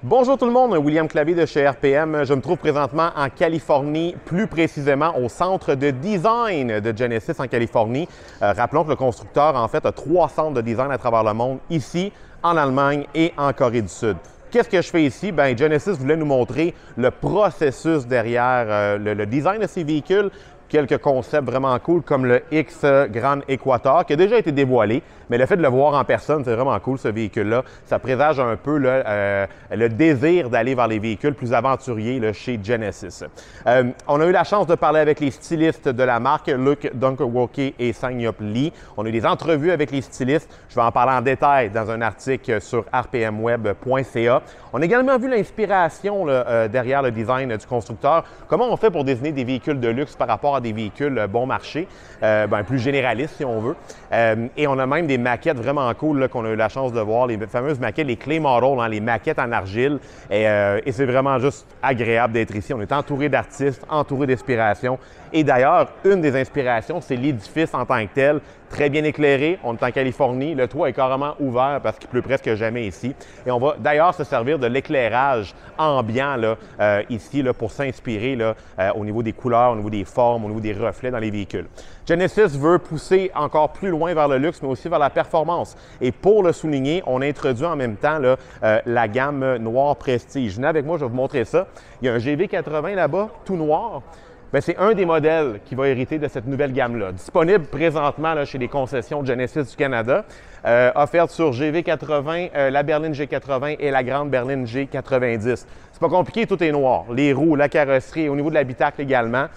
Bonjour tout le monde, William Clavier de chez RPM. Je me trouve présentement en Californie, plus précisément au centre de design de Genesis en Californie. Rappelons que le constructeur en fait a 3 centres de design à travers le monde, ici, en Allemagne et en Corée du Sud. Qu'est-ce que je fais ici? Bien, Genesis voulait nous montrer le processus derrière le design de ces véhicules. Quelques concepts vraiment cool comme le X Grand Equator qui a déjà été dévoilé, mais le fait de le voir en personne, c'est vraiment cool ce véhicule-là. Ça présage un peu le désir d'aller vers les véhicules plus aventuriers là, chez Genesis. On a eu la chance de parler avec les stylistes de la marque, Luc Dunkerwolke et Sang-Yup Lee. On a eu des entrevues avec les stylistes. Je vais en parler en détail dans un article sur rpmweb.ca. On a également vu l'inspiration derrière le design du constructeur. Comment on fait pour désigner des véhicules de luxe par rapport à des véhicules bon marché, plus généralistes si on veut. Et on a même des maquettes vraiment cool qu'on a eu la chance de voir, les fameuses maquettes, les clay models, les maquettes en argile. Et c'est vraiment juste agréable d'être ici. On est entouré d'artistes, entouré d'inspiration. Et d'ailleurs, une des inspirations, c'est l'édifice en tant que tel, très bien éclairé. On est en Californie, le toit est carrément ouvert parce qu'il pleut presque jamais ici. Et on va d'ailleurs se servir de l'éclairage ambiant ici pour s'inspirer au niveau des couleurs, au niveau des formes, au niveau des reflets dans les véhicules. Genesis veut pousser encore plus loin vers le luxe, mais aussi vers la performance. Et pour le souligner, on introduit en même temps la gamme noir Prestige. Venez avec moi, je vais vous montrer ça. Il y a un GV80 là-bas, tout noir. Bien, c'est un des modèles qui va hériter de cette nouvelle gamme-là. Disponible présentement chez les concessions de Genesis du Canada, offerte sur GV80, la berline G80 et la grande berline G90. C'est pas compliqué, tout est noir. Les roues, la carrosserie, au niveau de l'habitacle également.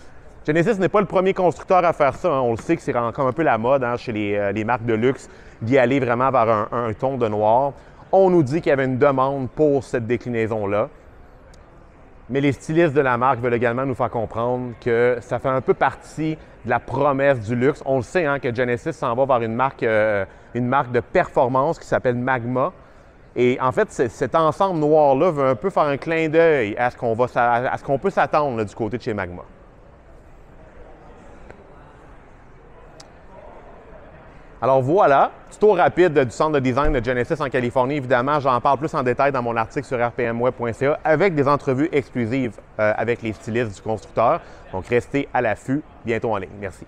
Genesis n'est pas le premier constructeur à faire ça. Hein. On le sait que c'est comme un peu la mode chez les marques de luxe d'y aller vraiment vers un ton de noir. On nous dit qu'il y avait une demande pour cette déclinaison-là. Mais les stylistes de la marque veulent également nous faire comprendre que ça fait un peu partie de la promesse du luxe. On le sait que Genesis s'en va vers une marque de performance qui s'appelle Magma. Et en fait, cet ensemble noir-là veut un peu faire un clin d'œil à ce qu'on peut s'attendre du côté de chez Magma. Alors voilà, tuto rapide du centre de design de Genesis en Californie. Évidemment, j'en parle plus en détail dans mon article sur rpmweb.ca avec des entrevues exclusives avec les stylistes du constructeur. Donc restez à l'affût, bientôt en ligne. Merci.